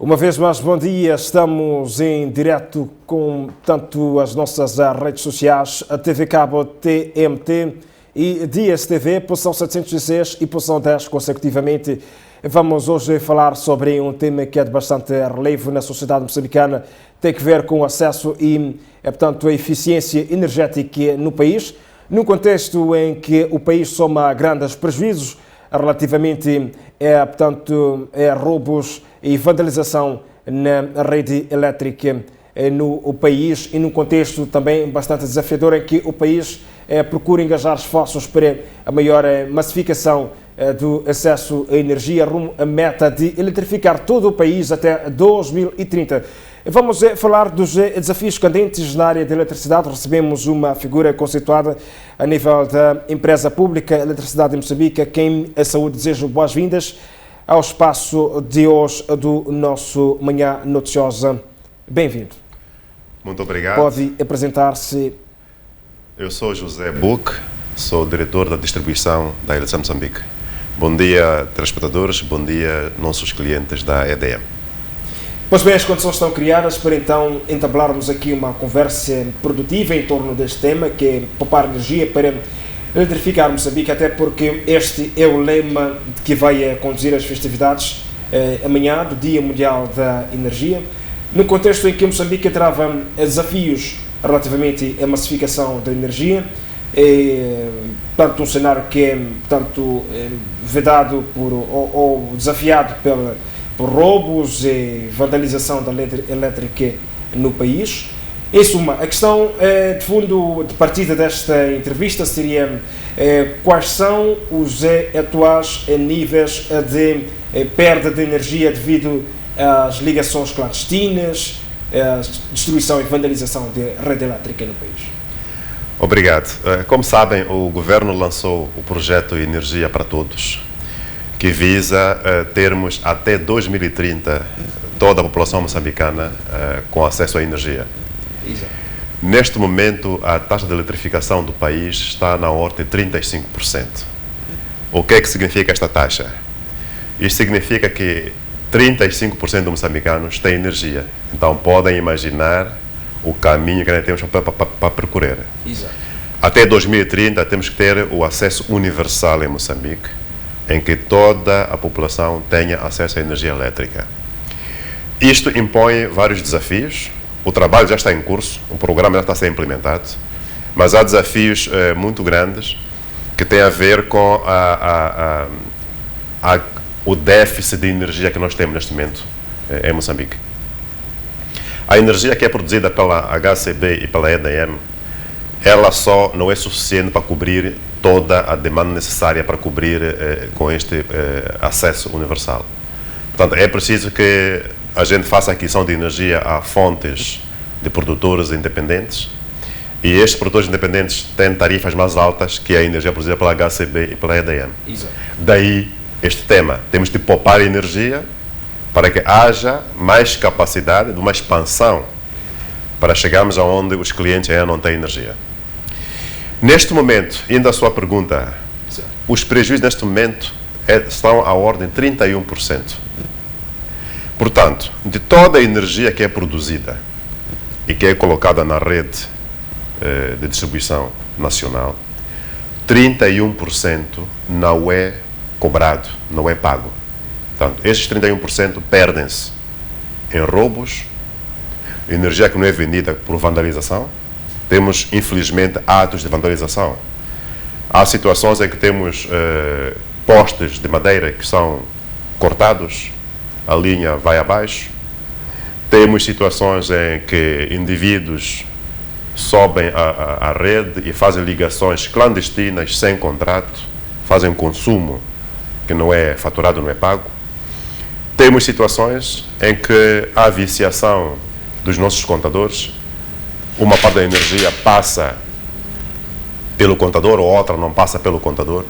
Uma vez mais, bom dia. Estamos em direto com tanto as nossas redes sociais, a TV Cabo TMT e Dias TV, posição 706 e posição 10 consecutivamente. Vamos hoje falar sobre um tema que é de bastante relevo na sociedade moçambicana, tem que ver com o acesso e, portanto, a eficiência energética no país, num contexto em que o país soma grandes prejuízos relativamente a roubos e vandalização na rede elétrica no país e num contexto também bastante desafiador em que o país procura engajar esforços para a maior massificação do acesso à energia rumo à meta de eletrificar todo o país até 2030. Vamos falar dos desafios candentes na área da eletricidade. Recebemos uma figura conceituada a nível da empresa pública Eletricidade de Moçambique, a quem a saúde desejo boas-vindas ao espaço de hoje do nosso Manhã Noticiosa. Bem-vindo. Muito obrigado. Pode apresentar-se. Eu sou José Buc, sou diretor da distribuição da Eletricidade de Moçambique. Bom dia, telespectadores, bom dia, nossos clientes da EDM. Pois bem, as condições estão criadas para então entablarmos aqui uma conversa produtiva em torno deste tema, que é poupar energia para eletrificar Moçambique, até porque este é o lema que vai conduzir as festividades amanhã, do Dia Mundial da Energia, no contexto em que Moçambique trava desafios relativamente à massificação da energia, tanto um cenário que é vedado ou desafiado por roubos e vandalização da rede elétrica no país. Em suma, a questão de fundo de partida desta entrevista seria quais são os atuais níveis de perda de energia devido às ligações clandestinas, à destruição e vandalização da rede elétrica no país. Obrigado. Como sabem, o governo lançou o projeto Energia para Todos, que visa termos até 2030 toda a população moçambicana com acesso à energia. Exato. Neste momento, a taxa de eletrificação do país está na ordem de 35%. O que é que significa esta taxa? Isto significa que 35% dos moçambicanos têm energia. Então, podem imaginar o caminho que nós temos para percorrer. Exato. Até 2030, temos que ter o acesso universal em Moçambique, em que toda a população tenha acesso à energia elétrica. Isto impõe vários desafios. O trabalho já está em curso, o programa já está a ser implementado, mas há desafios muito grandes que têm a ver com o déficit de energia que nós temos neste momento em Moçambique. A energia que é produzida pela HCB e pela EDM, ela só não é suficiente para cobrir toda a demanda necessária para cobrir com este acesso universal. Portanto, é preciso que a gente faça aquisição de energia a fontes de produtores independentes, e estes produtores independentes têm tarifas mais altas que a energia produzida pela HCB e pela EDM. Exato. Daí este tema. Temos de poupar energia para que haja mais capacidade de uma expansão para chegarmos aonde os clientes ainda não têm energia. Neste momento, indo à sua pergunta, os prejuízos neste momento estão à ordem de 31%. Portanto, de toda a energia que é produzida e que é colocada na rede de distribuição nacional, 31% não é cobrado, não é pago. Portanto, esses 31% perdem-se em roubos, energia que não é vendida por vandalização. Temos, infelizmente, atos de vandalização. Há situações em que temos postes de madeira que são cortados, a linha vai abaixo. Temos situações em que indivíduos sobem a rede e fazem ligações clandestinas, sem contrato, fazem consumo que não é faturado, não é pago. Temos situações em que há viciação dos nossos contadores. Uma parte da energia passa pelo contador, ou outra não passa pelo contador.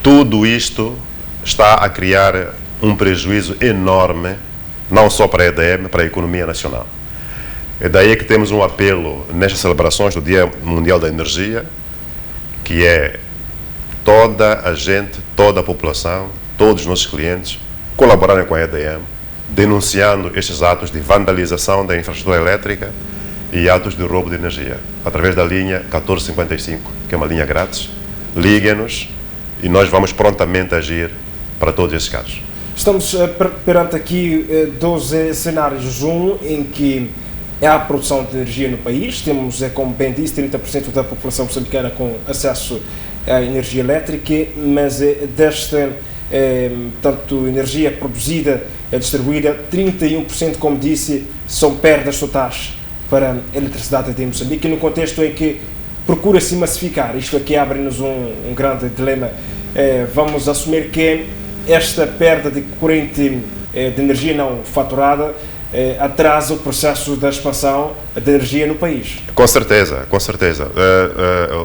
Tudo isto está a criar um prejuízo enorme, não só para a EDM, para a economia nacional. É daí que temos um apelo nestas celebrações do Dia Mundial da Energia, que é toda a gente, toda a população, todos os nossos clientes colaborarem com a EDM denunciando estes atos de vandalização da infraestrutura elétrica e atos de roubo de energia, através da linha 1455, que é uma linha grátis. Liguem-nos e nós vamos prontamente agir para todos esses casos. Estamos perante aqui dois cenários. Um em que há a produção de energia no país, temos, como bem disse, 30% da população moçambicana com acesso à energia elétrica, mas desta tanto energia produzida e distribuída, 31%, como disse, são perdas totais para a eletricidade de Moçambique, no contexto em que procura-se massificar. Isto aqui abre-nos um grande dilema. Vamos assumir que esta perda de corrente de energia não faturada atrasa o processo da expansão da energia no país. Com certeza, com certeza.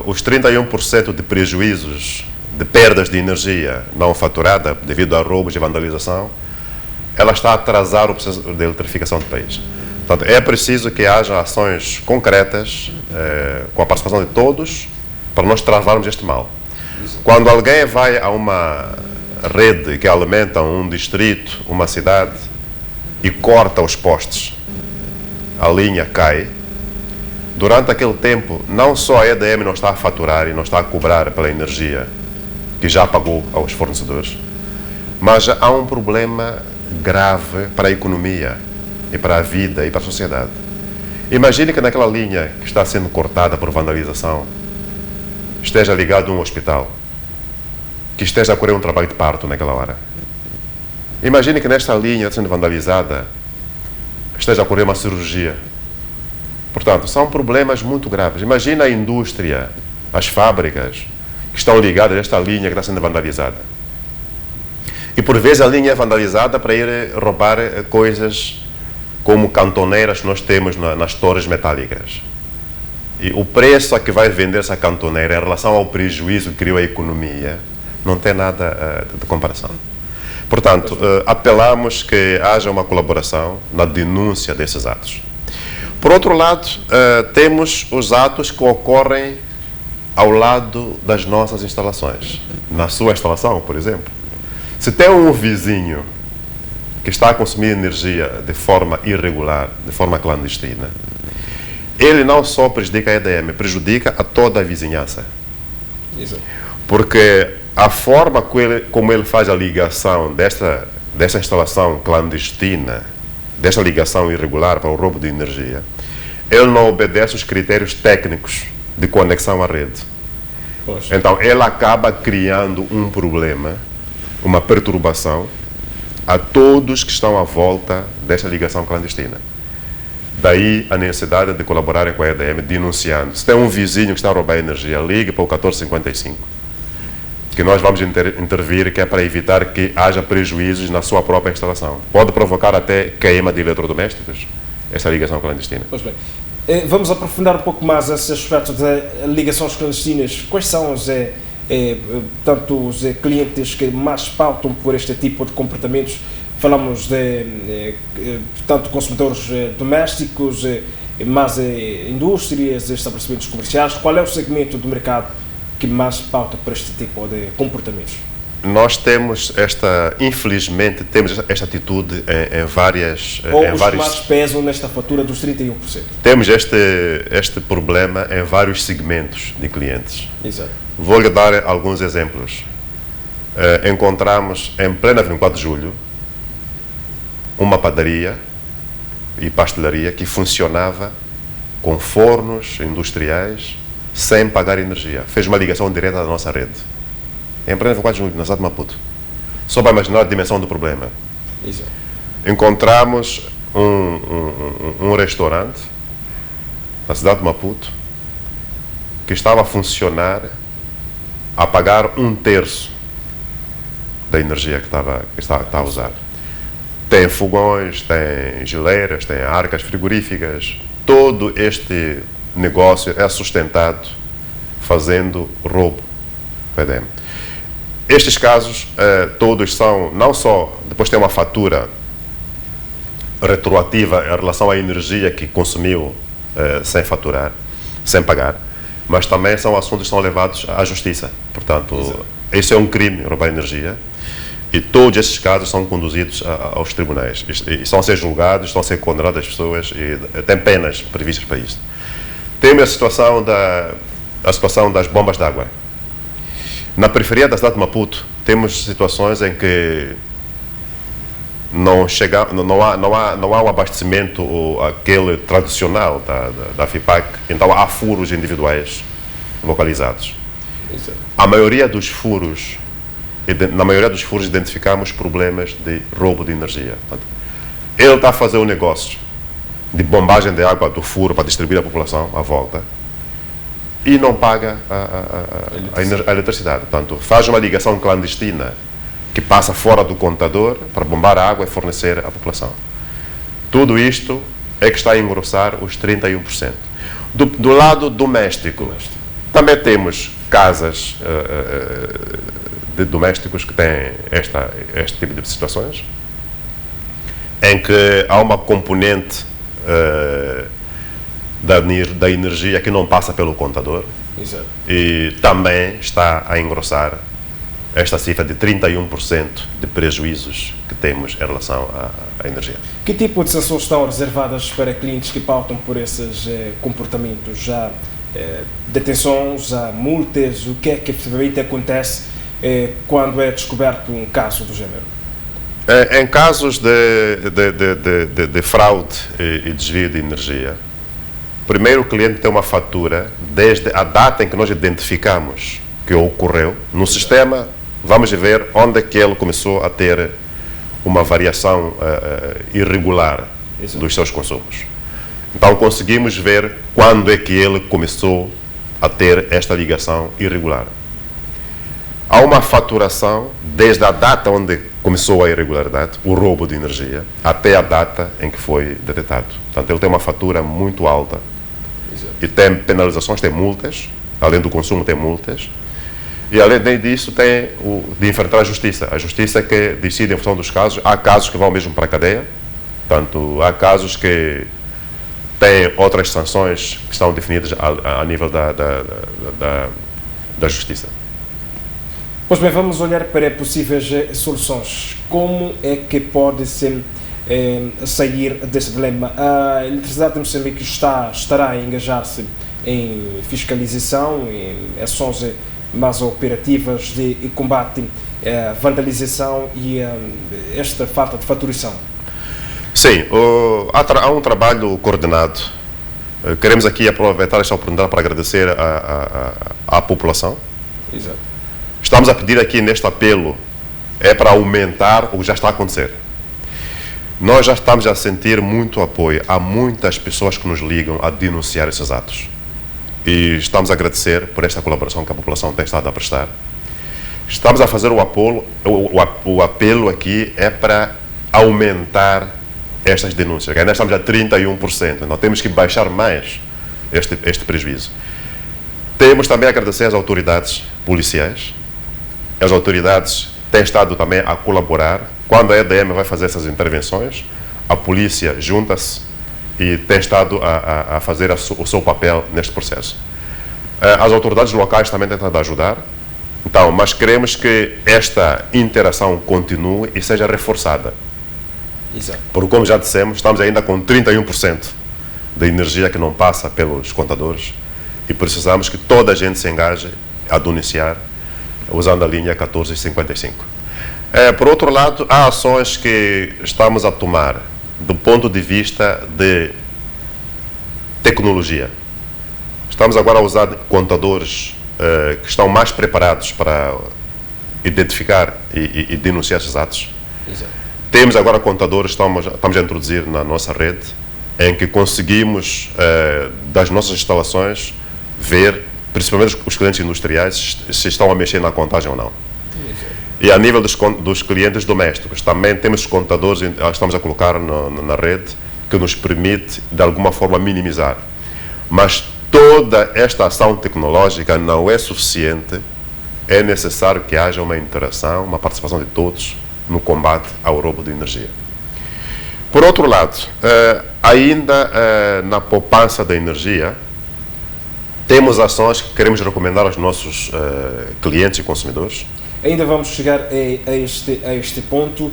Os 31% de prejuízos, de perdas de energia não faturada devido a roubos e vandalização, ela está a atrasar o processo de eletrificação do país. Portanto, é preciso que haja ações concretas, com a participação de todos, para nós travarmos este mal. Quando alguém vai a uma rede que alimenta um distrito, uma cidade, e corta os postes, a linha cai, durante aquele tempo, não só a EDM não está a faturar e não está a cobrar pela energia que já pagou aos fornecedores, mas há um problema grave para a economia e para a vida e para a sociedade. Imagine que naquela linha que está sendo cortada por vandalização esteja ligado a um hospital, que esteja a ocorrer um trabalho de parto naquela hora. Imagine que nesta linha sendo vandalizada esteja a ocorrer uma cirurgia. Portanto, são problemas muito graves. Imagina a indústria, as fábricas que estão ligadas a esta linha que está sendo vandalizada. E por vezes a linha é vandalizada para ir roubar coisas como cantoneiras que nós temos nas torres metálicas. E o preço a que vai vender essa cantoneira em relação ao prejuízo que criou a economia não tem nada de comparação. Portanto, apelamos que haja uma colaboração na denúncia desses atos. Por outro lado, temos os atos que ocorrem ao lado das nossas instalações. Na sua instalação, por exemplo, se tem um vizinho que está a consumir energia de forma irregular, de forma clandestina, ele não só prejudica a EDM, prejudica a toda a vizinhança. Exato. Porque a forma como ele faz a ligação desta instalação clandestina, desta ligação irregular para o roubo de energia, ele não obedece os critérios técnicos de conexão à rede. Poxa. Então, ele acaba criando um problema, uma perturbação a todos que estão à volta desta ligação clandestina. Daí a necessidade de colaborarem com a EDM, denunciando. Se tem um vizinho que está a roubar energia, ligue para o 1455. Que nós vamos intervir, que é para evitar que haja prejuízos na sua própria instalação. Pode provocar até queima de eletrodomésticos, essa ligação clandestina. Pois bem. Vamos aprofundar um pouco mais esse aspecto de ligações clandestinas. Quais são tanto os clientes que mais pautam por este tipo de comportamentos? Falamos de tanto consumidores domésticos, mais indústrias, estabelecimentos comerciais. Qual é o segmento do mercado que mais pauta por este tipo de comportamentos? Nós temos infelizmente, temos esta atitude em várias... Ou os que mais pesam nesta fatura dos 31%? Temos este problema em vários segmentos de clientes. Exato. Vou-lhe dar alguns exemplos. Encontramos em plena 24 de julho uma padaria e pastelaria que funcionava com fornos industriais sem pagar energia. Fez uma ligação direta da nossa rede. Em plena 24 de julho, na cidade de Maputo. Só para imaginar a dimensão do problema. Exato. Encontramos um restaurante na cidade de Maputo que estava a funcionar a pagar 1/3 da energia que está a usar. Tem fogões, tem geleiras, tem arcas frigoríficas. Todo este negócio é sustentado fazendo roubo. PDM. Estes casos todos são, não só, depois tem uma fatura retroativa em relação à energia que consumiu sem faturar, sem pagar, mas também são assuntos que são levados à justiça. Portanto, isso é um crime, roubar energia. E todos esses casos são conduzidos aos tribunais. E estão a ser julgados, estão a ser condenadas as pessoas e tem penas previstas para isso. Temos a situação das bombas de água. Na periferia da cidade de Maputo, temos situações em que não há um abastecimento aquele tradicional da FIPAC, então há furos individuais localizados. Exato. Na maioria dos furos identificamos problemas de roubo de energia. Portanto, ele está a fazer um negócio de bombagem de água do furo para distribuir à população à volta e não paga a eletricidade. Portanto, faz uma ligação clandestina que passa fora do contador para bombar a água e fornecer à população. Tudo isto é que está a engrossar os 31%. Do lado doméstico, também temos casas de domésticos que têm este tipo de situações, em que há uma componente da energia que não passa pelo contador. Exato. E também está a engrossar esta cifra de 31% de prejuízos que temos em relação à energia. Que tipo de sanções estão reservadas para clientes que pautam por esses comportamentos? Já detenções, já multas? O que é que efetivamente acontece quando é descoberto um caso do género? Em casos de fraude e desvio de energia, primeiro o cliente tem uma fatura desde a data em que nós identificamos que ocorreu no sistema. Vamos ver onde é que ele começou a ter uma variação irregular dos seus consumos. Então conseguimos ver quando é que ele começou a ter esta ligação irregular. Há uma faturação desde a data onde começou a irregularidade, o roubo de energia, até a data em que foi detectado. Portanto, ele tem uma fatura muito alta. Exato. E tem penalizações, tem multas, além do consumo tem multas. E além disso tem de enfrentar a justiça. A justiça é que decide em função dos casos. Há casos que vão mesmo para a cadeia, portanto, há casos que têm outras sanções que estão definidas a nível da justiça. Pois bem, vamos olhar para possíveis soluções. Como é que pode-se sair deste dilema? A Eletricidade de Moçambique estará a engajar-se em fiscalização, em ações mais operativas de combate à vandalização e esta falta de faturação. Sim, há um trabalho coordenado. Queremos aqui aproveitar esta oportunidade para agradecer à população. Exato. Estamos a pedir aqui neste apelo para aumentar o que já está a acontecer. Nós já estamos a sentir muito apoio. Há muitas pessoas que nos ligam a denunciar esses atos. E estamos a agradecer por esta colaboração que a população tem estado a prestar. Estamos a fazer o apelo aqui é para aumentar estas denúncias. Ainda estamos a 31%, então temos que baixar mais este prejuízo. Temos também a agradecer às autoridades policiais. As autoridades têm estado também a colaborar. Quando a EDM vai fazer essas intervenções, a polícia junta-se e tem estado a fazer o seu papel neste processo. As autoridades locais também têm estado a ajudar, então, mas queremos que esta interação continue e seja reforçada. Exato. Porque, como já dissemos, estamos ainda com 31% da energia que não passa pelos contadores e precisamos que toda a gente se engaje a denunciar usando a linha 1455. Por outro lado, há ações que estamos a tomar do ponto de vista de tecnologia. Estamos agora a usar contadores que estão mais preparados para identificar e denunciar esses atos. Exato. Temos agora contadores, estamos a introduzir na nossa rede, em que conseguimos, das nossas instalações, ver, principalmente os clientes industriais, se estão a mexer na contagem ou não. E a nível dos clientes domésticos, também temos contadores, estamos a colocar na rede, que nos permite, de alguma forma, minimizar. Mas toda esta ação tecnológica não é suficiente, é necessário que haja uma interação, uma participação de todos no combate ao roubo de energia. Por outro lado, ainda na poupança da energia, temos ações que queremos recomendar aos nossos clientes e consumidores. ainda vamos chegar a este ponto.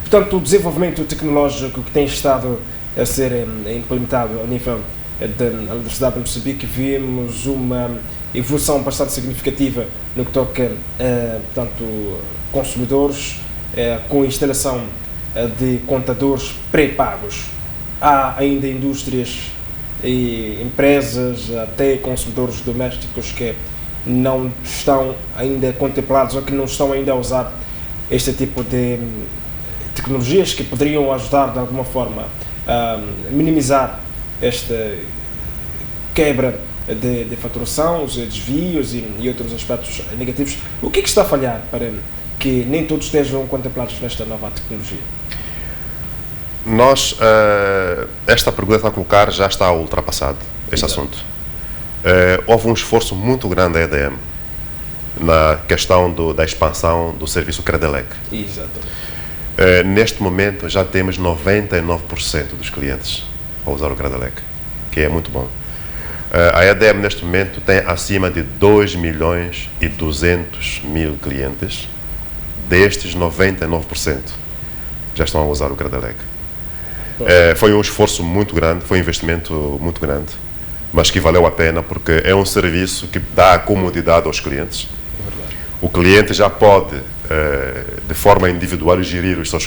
Portanto, o desenvolvimento tecnológico que tem estado a ser implementado a nível da Universidade de Moçambique, vimos uma evolução bastante significativa no que toca a, portanto, consumidores, com a instalação de contadores pré-pagos. Há ainda indústrias e empresas, até consumidores domésticos que não estão ainda contemplados ou que não estão ainda a usar este tipo de tecnologias que poderiam ajudar de alguma forma a minimizar esta quebra de faturação, os desvios e outros aspectos negativos. O que está a falhar para que nem todos estejam contemplados nesta nova tecnologia? Nós, esta pergunta que está a colocar já está ultrapassado, este assunto. Houve um esforço muito grande da EDM na questão da expansão do serviço Credelec. Exatamente. Neste momento já temos 99% dos clientes a usar o Credelec, que é muito bom. A EDM neste momento tem acima de 2.200.000 clientes. Destes, 99% já estão a usar o Credelec. Foi um esforço muito grande, foi um investimento muito grande, mas que valeu a pena porque é um serviço que dá comodidade aos clientes. O cliente já pode, de forma individual, gerir os seus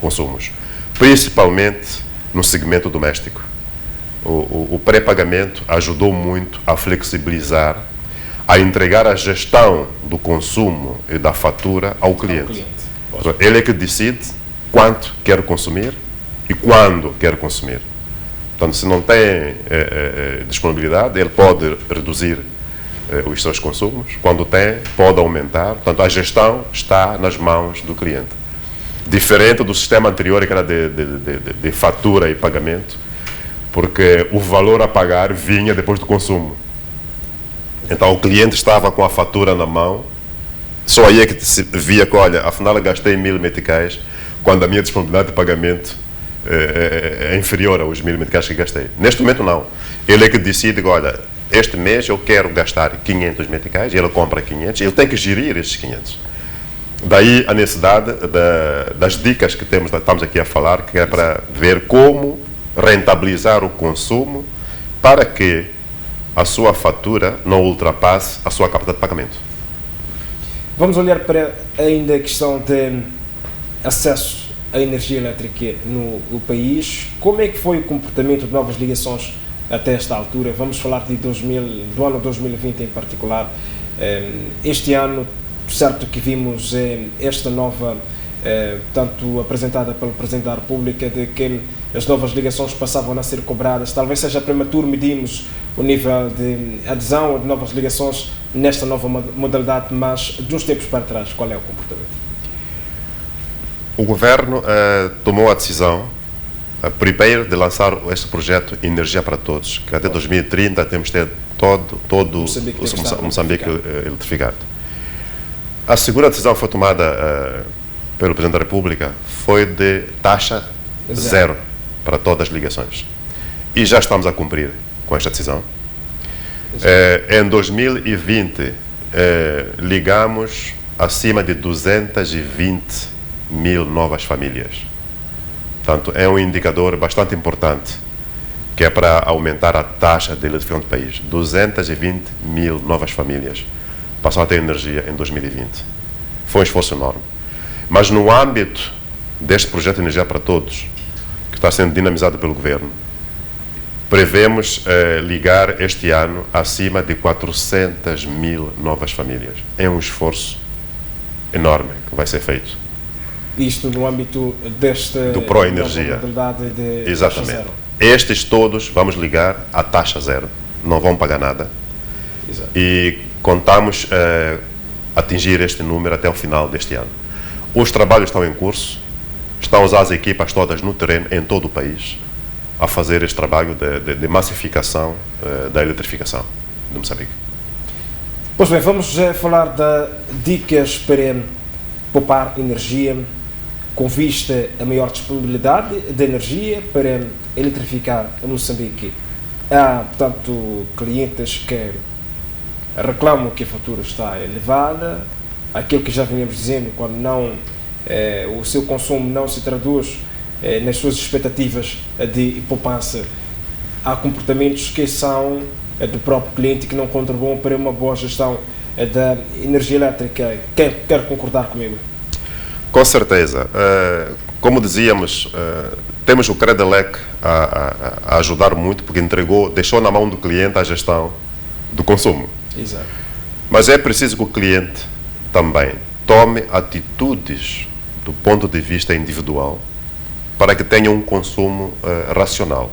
consumos, principalmente no segmento doméstico. O pré-pagamento ajudou muito a flexibilizar, a entregar a gestão do consumo e da fatura ao cliente. Ele é que decide quanto quer consumir e quando quer consumir. Portanto, se não tem disponibilidade, ele pode reduzir os seus consumos. Quando tem, pode aumentar. Portanto, a gestão está nas mãos do cliente. Diferente do sistema anterior, que era de fatura e pagamento, porque o valor a pagar vinha depois do consumo. Então, o cliente estava com a fatura na mão, só aí é que se via que, olha, afinal eu gastei 1.000 meticais, quando a minha disponibilidade de pagamento é inferior aos 1.000 meticais que gastei. Neste momento, não. Ele é que decide, olha, este mês eu quero gastar 500 meticais, ele compra 500, ele tem que gerir esses 500. Daí a necessidade das dicas que estamos aqui a falar, que é para ver como rentabilizar o consumo para que a sua fatura não ultrapasse a sua capacidade de pagamento. Vamos olhar para ainda a questão de acesso à energia elétrica no país. Como é que foi o comportamento de novas ligações até esta altura? Vamos falar do ano 2020 em particular. Este ano, certo que vimos esta nova, tanto apresentada pelo Presidente da República, de que as novas ligações passavam a ser cobradas. Talvez seja prematuro medirmos o nível de adesão de novas ligações nesta nova modalidade, mas de uns tempos para trás, qual é o comportamento? O Governo tomou a decisão, primeiro, de lançar este projeto Energia para Todos, que até 2030 temos de ter todo o Moçambique eletrificado. A segunda decisão foi tomada pelo Presidente da República, foi de taxa zero para todas as ligações. E já estamos a cumprir com esta decisão. Em 2020, ligamos acima de 220.000 novas famílias. Portanto, é um indicador bastante importante, que é para aumentar a taxa de eletrificação do país. 220.000 novas famílias passaram a ter energia em 2020. Foi um esforço enorme. Mas no âmbito deste projeto de Energia para Todos, que está sendo dinamizado pelo Governo, prevemos ligar este ano acima de 400.000 novas famílias. É um esforço enorme que vai ser feito. Isto no âmbito do Pro-Energia. Exatamente. Estes todos vamos ligar à taxa zero. Não vão pagar nada. Exato. E contamos atingir este número até o final deste ano. Os trabalhos estão em curso. Estão as equipas todas no terreno, em todo o país, a fazer este trabalho de massificação da eletrificação de Moçambique. Pois bem, vamos falar de dicas para poupar energia, com vista a maior disponibilidade de energia para eletrificar Moçambique. Há, portanto, clientes que reclamam que a fatura está elevada, aquilo que já vinhamos dizendo, quando não, o seu consumo não se traduz nas suas expectativas de poupança, há comportamentos que são do próprio cliente que não contribuem para uma boa gestão da energia elétrica. Quer concordar comigo? Com certeza. Como dizíamos, temos o Credelec a ajudar muito, porque deixou na mão do cliente a gestão do consumo. Exato. Mas é preciso que o cliente também tome atitudes do ponto de vista individual para que tenha um consumo racional.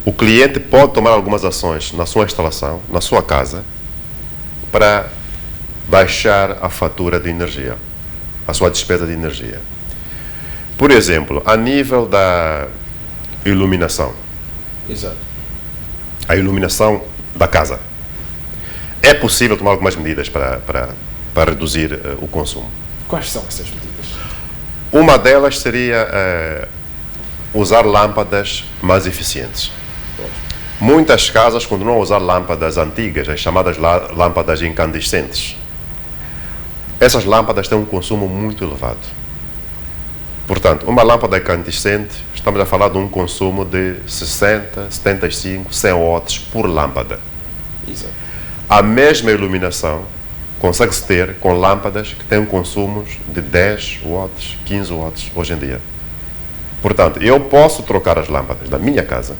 O cliente pode tomar algumas ações na sua instalação, na sua casa, para baixar a fatura de energia, a sua despesa de energia. Por exemplo, a nível da iluminação. Exato. A iluminação da casa. É possível tomar algumas medidas para reduzir o consumo. Quais são essas medidas? Uma delas seria usar lâmpadas mais eficientes. Muitas casas continuam a usar lâmpadas antigas, as chamadas lâmpadas incandescentes. Essas lâmpadas têm um consumo muito elevado. Portanto, uma lâmpada incandescente, estamos a falar de um consumo de 60, 75, 100 watts por lâmpada. Exato. A mesma iluminação consegue-se ter com lâmpadas que têm consumos de 10 watts, 15 watts hoje em dia. Portanto, eu posso trocar as lâmpadas da minha casa,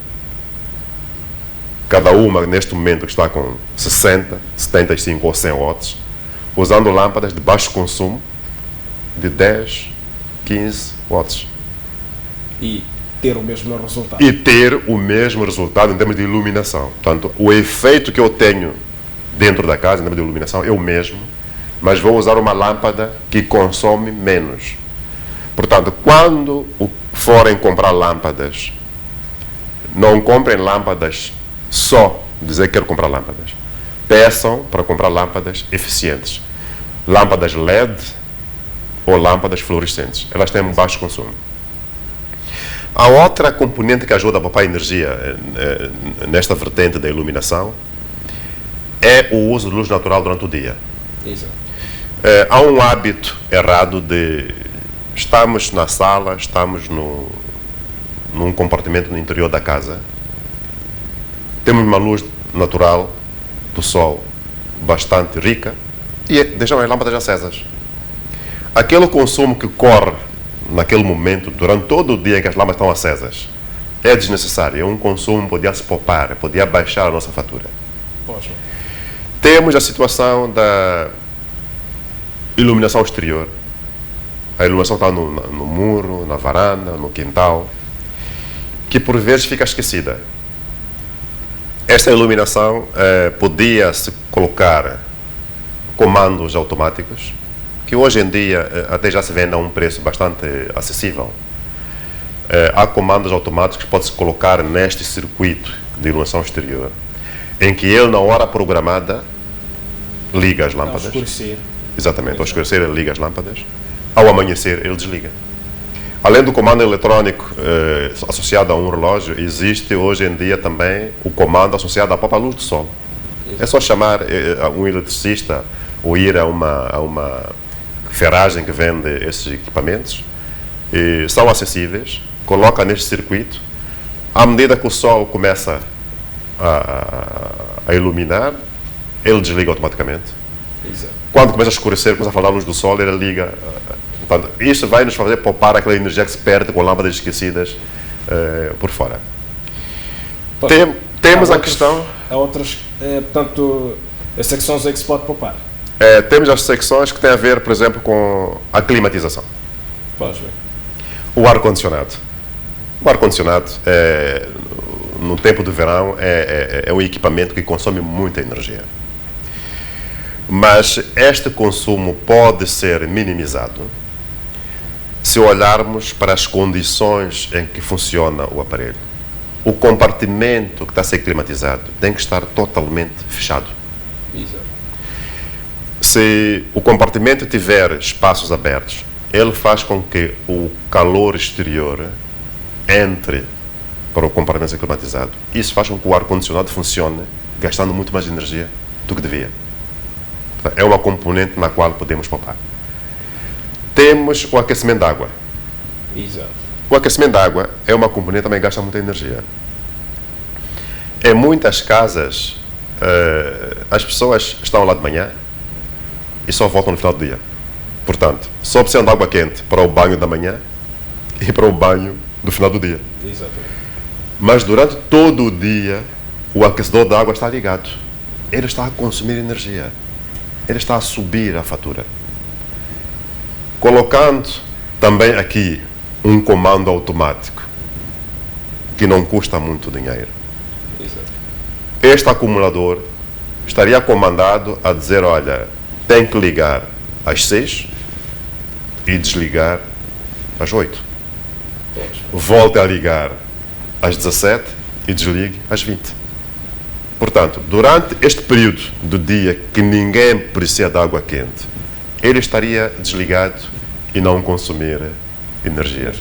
cada uma neste momento que está com 60, 75 ou 100 watts, usando lâmpadas de baixo consumo de 10, 15 watts. E ter o mesmo resultado. E ter o mesmo resultado em termos de iluminação. Portanto, o efeito que eu tenho dentro da casa, em termos de iluminação, é o mesmo, mas vou usar uma lâmpada que consome menos. Portanto, quando forem comprar lâmpadas, não comprem lâmpadas só dizer que quero comprar lâmpadas. Peçam para comprar lâmpadas eficientes. Lâmpadas LED ou lâmpadas fluorescentes. Elas têm um baixo consumo. A outra componente que ajuda a poupar energia nesta vertente da iluminação é o uso de luz natural durante o dia. Exato. Há um hábito errado de estamos na sala, estamos num compartimento no interior da casa, temos uma luz natural do sol bastante rica e deixamos as lâmpadas acesas. Aquele consumo que corre naquele momento, durante todo o dia em que as lâmpadas estão acesas, é desnecessário. É um consumo que podia se poupar, podia baixar a nossa fatura. Poxa. Temos a situação da iluminação exterior. A iluminação está no muro, na varanda, no quintal, que por vezes fica esquecida. Esta iluminação podia-se colocar comandos automáticos, que hoje em dia até já se vende a um preço bastante acessível. Há comandos automáticos que pode-se colocar neste circuito de iluminação exterior, em que ele, na hora programada, liga as lâmpadas. Ao escurecer. Exatamente, ao escurecer ele liga as lâmpadas, ao amanhecer ele desliga. Além do comando eletrônico associado a um relógio, existe hoje em dia também o comando associado à própria luz do sol. É só chamar um eletricista ou ir a uma ferragem que vende esses equipamentos, são acessíveis, coloca neste circuito, à medida que o sol começa a iluminar, ele desliga automaticamente. Exato. Quando começa a escurecer, começa a falar a luz do sol, ele liga. Portanto, isso vai nos fazer poupar aquela energia que se perde com lâmpadas esquecidas por fora. Temos a questão... Há outras, portanto, as secções aí que se pode poupar. Temos as secções que têm a ver, por exemplo, com a climatização. Pois bem. O ar-condicionado. O ar-condicionado, no tempo do verão, é um equipamento que consome muita energia. Mas este consumo pode ser minimizado se olharmos para as condições em que funciona o aparelho. O compartimento que está a ser climatizado tem que estar totalmente fechado. Exato. Se o compartimento tiver espaços abertos, ele faz com que o calor exterior entre para o compartimento climatizado. Isso faz com que o ar-condicionado funcione, gastando muito mais energia do que devia. É uma componente na qual podemos poupar. Temos o aquecimento de água. Exato. O aquecimento de água é uma componente que também gasta muita energia. Em muitas casas, as pessoas estão lá de manhã e só voltam no final do dia. Portanto, só precisam de água quente para o banho da manhã e para o banho do final do dia. Exatamente. Mas durante todo o dia, o aquecedor de água está ligado. Ele está a consumir energia. Ele está a subir a fatura. Colocando também aqui um comando automático que não custa muito dinheiro. Exato. Este acumulador estaria comandado a dizer, olha, tem que ligar às 6 e desligar às 8. Volte a ligar às 17 e desligue às 20. Portanto, durante este período do dia que ninguém precisa de água quente, ele estaria desligado e não consumir energia.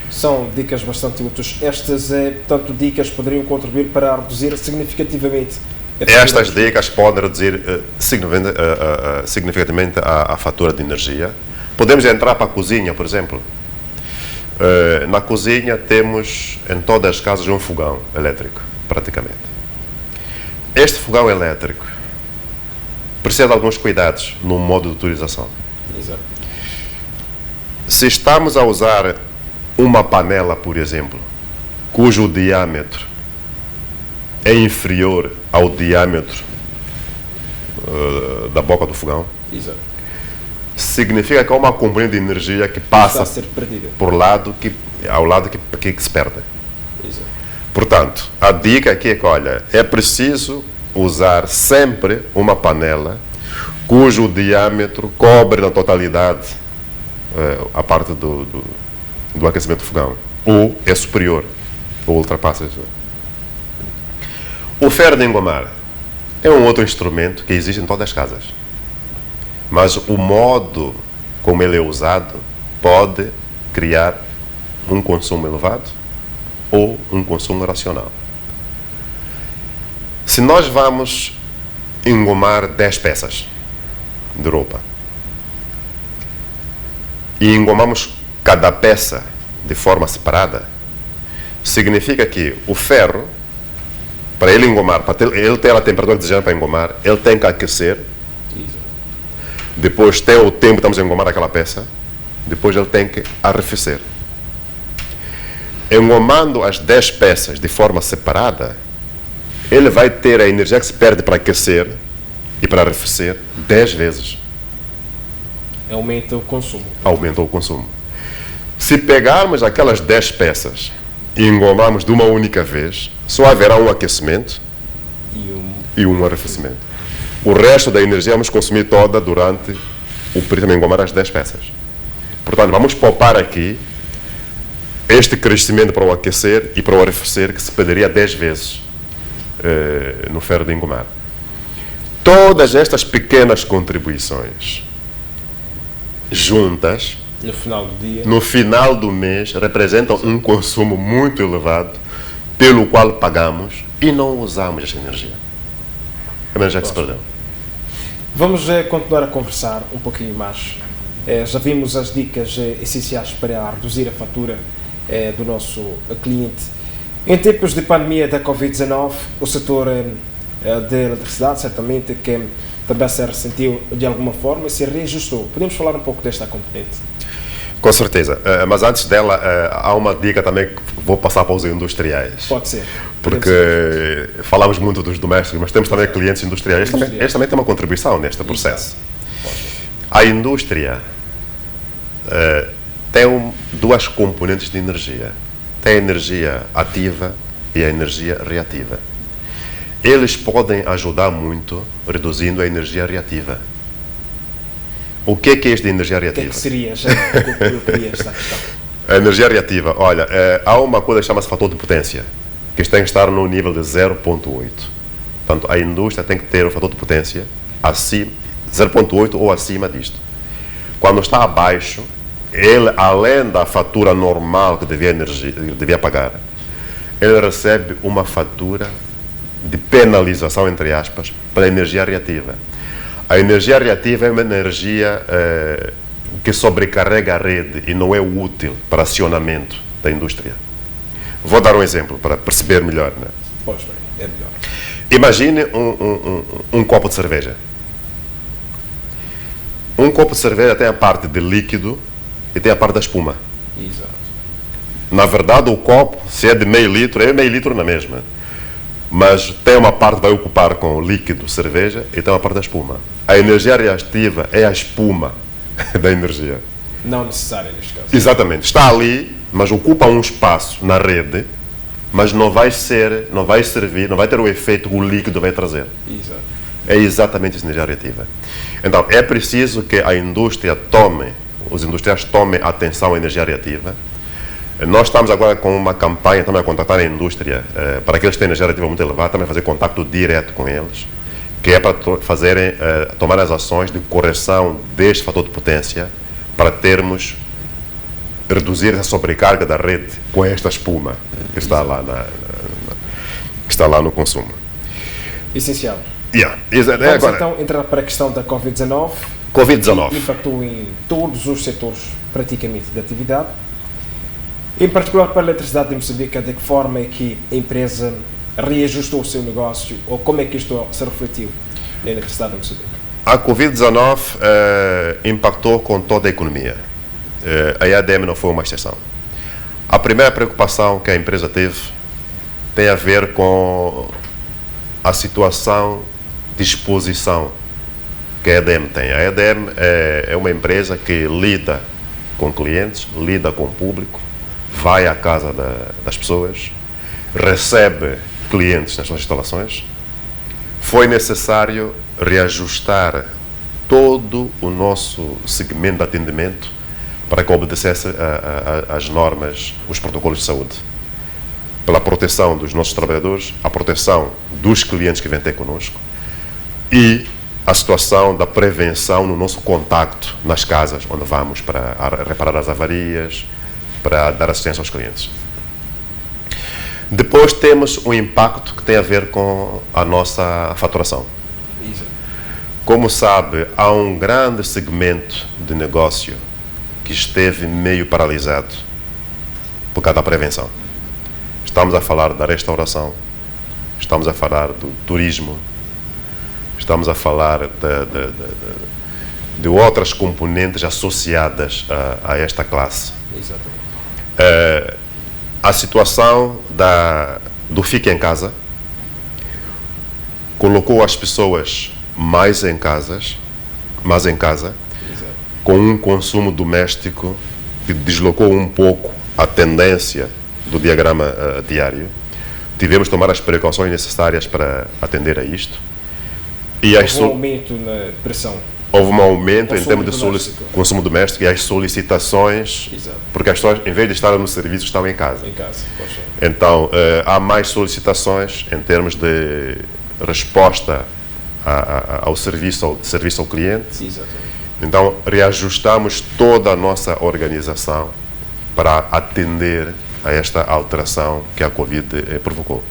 São dicas bastante úteis. Estas, portanto, dicas poderiam contribuir para reduzir significativamente Estas dicas podem reduzir significativamente a fatura de energia. Podemos entrar para a cozinha, por exemplo. Na cozinha temos em todas as casas um fogão elétrico, praticamente. Este fogão elétrico precisa de alguns cuidados no modo de utilização. Exato. Se estamos a usar uma panela, por exemplo, cujo diâmetro é inferior ao diâmetro da boca do fogão, Exato. significa que há uma componente de energia que passa Está a ser perdida. ao lado que se perde. Exato. Portanto, a dica aqui é que, olha, é preciso usar sempre uma panela cujo diâmetro cobre na totalidade a parte do aquecimento do fogão, ou é superior, ou ultrapassa isso. O ferro de engomar é um outro instrumento que existe em todas as casas, mas o modo como ele é usado pode criar um consumo elevado ou um consumo racional. Se nós vamos engomar 10 peças de roupa e engomamos cada peça de forma separada, significa que o ferro, para ele engomar, para ele ter a temperatura desejada para engomar, ele tem que aquecer. Exato. Depois tem o tempo que estamos a engomar aquela peça, depois ele tem que arrefecer. Engomando as 10 peças de forma separada, ele vai ter a energia que se perde para aquecer e para arrefecer 10 vezes. Aumenta o consumo. Aumentou o consumo. Se pegarmos aquelas 10 peças e engomarmos de uma única vez, só haverá um aquecimento e um arrefecimento. O resto da energia vamos consumir toda durante o período de engomar as 10 peças. Portanto, vamos poupar aqui este crescimento para o aquecer e para o arrefecer, que se perderia 10 vezes no ferro de engomar. Todas estas pequenas contribuições juntas, no final do mês, representam um consumo muito elevado pelo qual pagamos e não usamos essa energia. É a energia que se perdeu. Vamos continuar a conversar um pouquinho mais. Já vimos as dicas essenciais para reduzir a fatura do nosso cliente. Em tempos de pandemia da Covid-19, o setor da eletricidade, certamente, que também se ressentiu de alguma forma e se reajustou. Podemos falar um pouco desta componente? Com certeza, mas antes dela, há uma dica também que vou passar para os industriais. Pode ser. Porque falamos muito dos domésticos, mas temos também clientes industriais. Eles também têm uma contribuição neste processo. A indústria tem duas componentes de energia. Tem a energia ativa e a energia reativa. Eles podem ajudar muito reduzindo a energia reativa. O que é isto de energia reativa? O que seria? Já eu queria esta questão. A energia reativa, olha, há uma coisa que chama-se fator de potência, que tem que estar no nível de 0.8. Portanto, a indústria tem que ter o fator de potência acima, 0.8 ou acima disto. Quando está abaixo, ele, além da fatura normal que devia pagar, ele recebe uma fatura de penalização, entre aspas, para a energia reativa. A energia reativa é uma energia que sobrecarrega a rede e não é útil para acionamento da indústria. Vou dar um exemplo para perceber melhor. Né? Pois bem, é melhor. Imagine um copo de cerveja. Um copo de cerveja tem a parte de líquido e tem a parte da espuma. Exato. Na verdade, o copo, se é de meio litro, é meio litro na mesma. Mas tem uma parte que vai ocupar com o líquido, cerveja, e tem uma parte da espuma. A energia reativa é a espuma da energia. Não necessária neste caso. Exatamente. Está ali, mas ocupa um espaço na rede, mas não vai servir, não vai ter o efeito que o líquido vai trazer. Exato. É exatamente essa energia reativa. Então, é preciso que a indústria os industriais tomem atenção à energia reativa. Nós estamos agora com uma campanha, estamos a contactar a indústria, para que eles tenham energia reativa muito elevada, também fazer contato direto com eles, que é para tomar as ações de correção deste fator de potência, para reduzir essa sobrecarga da rede com esta espuma que está lá, que está lá no consumo. Essencial. Vamos agora então entrar para a questão da Covid-19. Covid-19 impactou em todos os setores praticamente da atividade. Em particular para a eletricidade de Moçambique, de que forma é que a empresa reajustou o seu negócio ou como é que isto se refletiu na eletricidade de Moçambique? A Covid-19 impactou com toda a economia. A EADM não foi uma exceção. A primeira preocupação que a empresa teve tem a ver com a situação de exposição que a EADM tem. A EADM é uma empresa que lida com clientes, lida com o público, vai à casa das pessoas, recebe clientes nas suas instalações. Foi necessário reajustar todo o nosso segmento de atendimento para que obedecesse às normas, os protocolos de saúde. Pela proteção dos nossos trabalhadores, a proteção dos clientes que vêm ter connosco e a situação da prevenção no nosso contacto nas casas onde vamos para reparar as avarias, para dar assistência aos clientes. Depois temos um impacto que tem a ver com a nossa faturação. Como sabe, há um grande segmento de negócio que esteve meio paralisado por causa da prevenção. Estamos a falar da restauração, estamos a falar do turismo, estamos a falar de outras componentes associadas a esta classe. Exatamente. A situação do fique em casa colocou as pessoas mais em casa, com um consumo doméstico que deslocou um pouco a tendência do diagrama diário. Tivemos de tomar as precauções necessárias para atender a isto. E houve um aumento na pressão. Houve um aumento em termos de consumo doméstico e as solicitações, exato, porque as pessoas, em vez de estar no serviço, estão em casa. Poxa. Então, há mais solicitações em termos de resposta ao serviço ao cliente. Exatamente. Então, reajustamos toda a nossa organização para atender a esta alteração que a Covid provocou.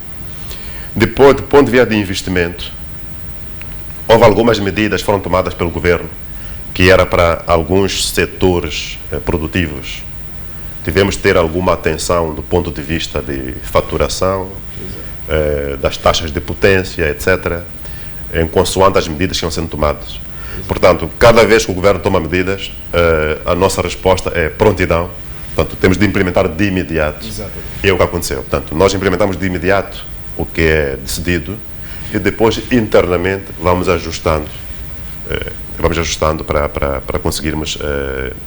Depois, do ponto de vista de investimento, houve algumas medidas que foram tomadas pelo governo, que era para alguns setores produtivos. Tivemos de ter alguma atenção do ponto de vista de faturação, das taxas de potência, etc., em consoante as medidas que estão sendo tomadas. Portanto, cada vez que o governo toma medidas, a nossa resposta é prontidão. Portanto, temos de implementar de imediato. Exatamente. É o que aconteceu. Portanto, nós implementamos de imediato o que é decidido e depois, internamente, vamos ajustando para conseguirmos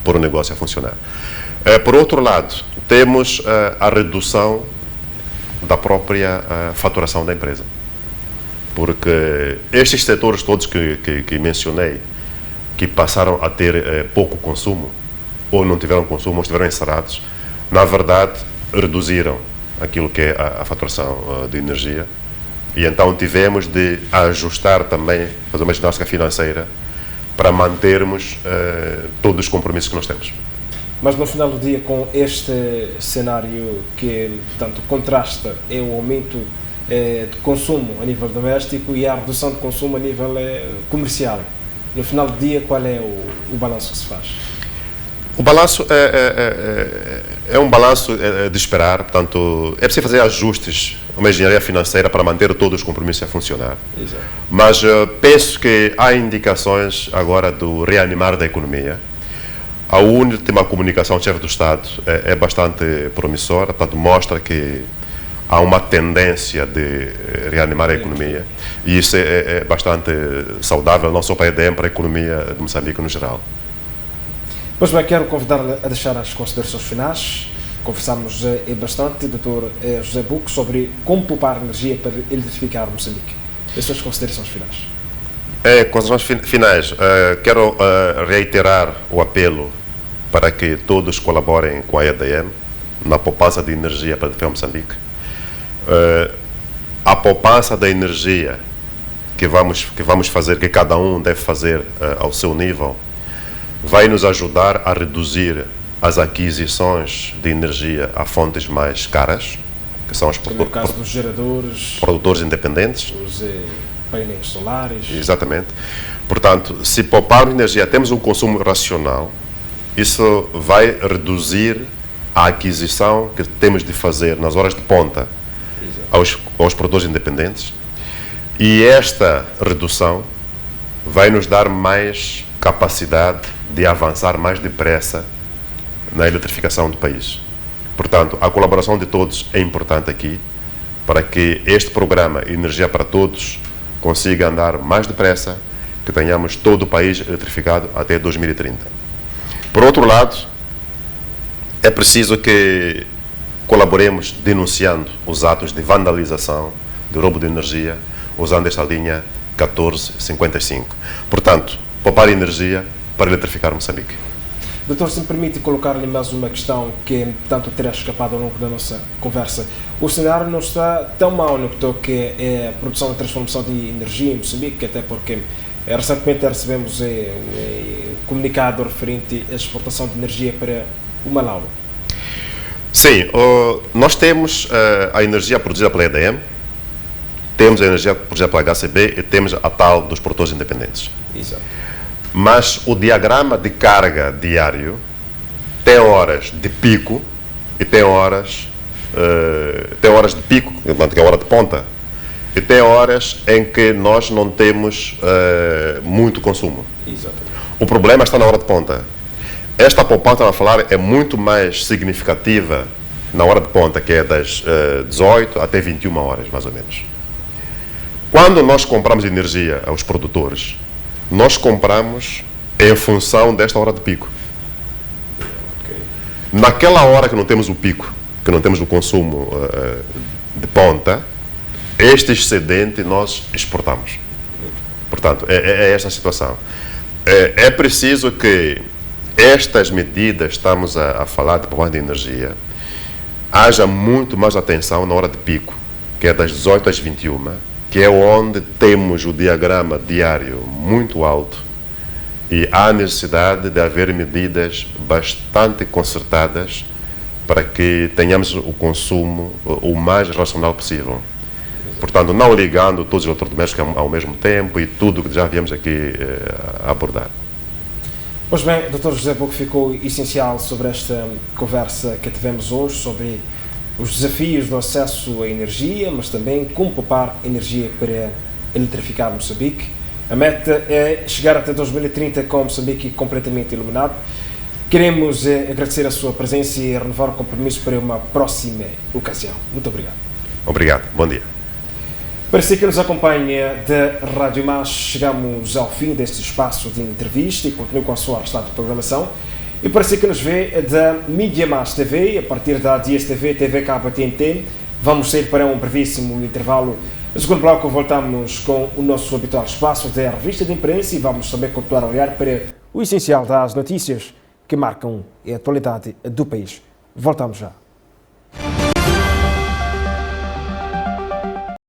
pôr o negócio a funcionar. Por outro lado, temos a redução da própria faturação da empresa. Porque estes setores todos que mencionei, que passaram a ter pouco consumo, ou não tiveram consumo, ou estiveram encerrados, na verdade, reduziram aquilo que é a faturação de energia. E então tivemos de ajustar também, fazer uma ginástica financeira, para mantermos todos os compromissos que nós temos. Mas no final do dia, com este cenário que, portanto, contrasta é o aumento de consumo a nível doméstico e a redução de consumo a nível comercial. No final do dia, qual é o balanço que se faz? O balanço é um balanço de esperar, portanto, é preciso fazer ajustes, uma engenharia financeira para manter todos os compromissos a funcionar. Exato. Mas penso que há indicações agora do reanimar da economia. A última comunicação do chefe do Estado é bastante promissora, portanto, mostra que há uma tendência de reanimar a economia e isso é bastante saudável, não só para a EDM, para a economia de Moçambique no geral. Pois bem, quero convidar-lhe a deixar as considerações finais. Conversámos bastante, Dr. José Buco, sobre como poupar energia para eletrificar Moçambique. As suas considerações finais. Considerações finais. Quero reiterar o apelo para que todos colaborem com a EDM na poupança de energia para eletrificar Moçambique. A poupança da energia que vamos fazer, que cada um deve fazer ao seu nível, vai nos ajudar a reduzir as aquisições de energia a fontes mais caras, que são os no caso dos geradores, produtores independentes, os painéis solares. Exatamente. Portanto, se pouparmos energia, temos um consumo racional, isso vai reduzir a aquisição que temos de fazer nas horas de ponta aos produtores independentes, e esta redução vai nos dar mais capacidade de avançar mais depressa na eletrificação do país. Portanto, a colaboração de todos é importante aqui para que este programa Energia para Todos consiga andar mais depressa, que tenhamos todo o país eletrificado até 2030. Por outro lado, é preciso que colaboremos denunciando os atos de vandalização, de roubo de energia, usando esta linha 1455. Portanto, poupar energia para eletrificar Moçambique. Doutor, se me permite colocar-lhe mais uma questão que tanto terá escapado ao longo da nossa conversa. O cenário não está tão mau no que toca a produção e transformação de energia em Moçambique, até porque recentemente recebemos um comunicado referente à exportação de energia para o Malau. Sim, nós temos a energia produzida pela EDM, temos a energia produzida pela HCB e temos a tal dos produtores independentes. Exato. Mas o diagrama de carga diário tem horas de pico e tem horas de pico, que é a hora de ponta, e tem horas em que nós não temos muito consumo. Exatamente. O problema está na hora de ponta. Esta poupança a falar é muito mais significativa na hora de ponta, que é das 18 até 21 horas, mais ou menos. Quando nós compramos energia aos produtores, nós compramos em função desta hora de pico. Okay. Naquela hora que não temos o pico, que não temos o consumo de ponta, este excedente nós exportamos. Portanto, é esta a situação. É preciso que estas medidas, estamos a falar de poupança de energia, haja muito mais atenção na hora de pico, que é das 18 às 21, que é onde temos o diagrama diário muito alto e há necessidade de haver medidas bastante concertadas para que tenhamos o consumo o mais racional possível. Portanto, não ligando todos os eletrodomésticos ao mesmo tempo e tudo que já viemos aqui a abordar. Pois bem, Dr. José Buco, ficou essencial sobre esta conversa que tivemos hoje, sobre os desafios do acesso à energia, mas também como poupar energia para eletrificar Moçambique. A meta é chegar até 2030 com Moçambique completamente iluminado. Queremos agradecer a sua presença e renovar o compromisso para uma próxima ocasião. Muito obrigado. Obrigado. Bom dia. Para si que nos acompanha da Rádio Mais, chegamos ao fim deste espaço de entrevista e continuo com a sua restante programação. E para si que nos vê da Mídia Mais TV, a partir da DSTV, TV Cabo TNT, vamos sair para um brevíssimo intervalo. No segundo bloco voltamos com o nosso habitual espaço da revista de imprensa e vamos também continuar a olhar para o essencial das notícias que marcam a atualidade do país. Voltamos já.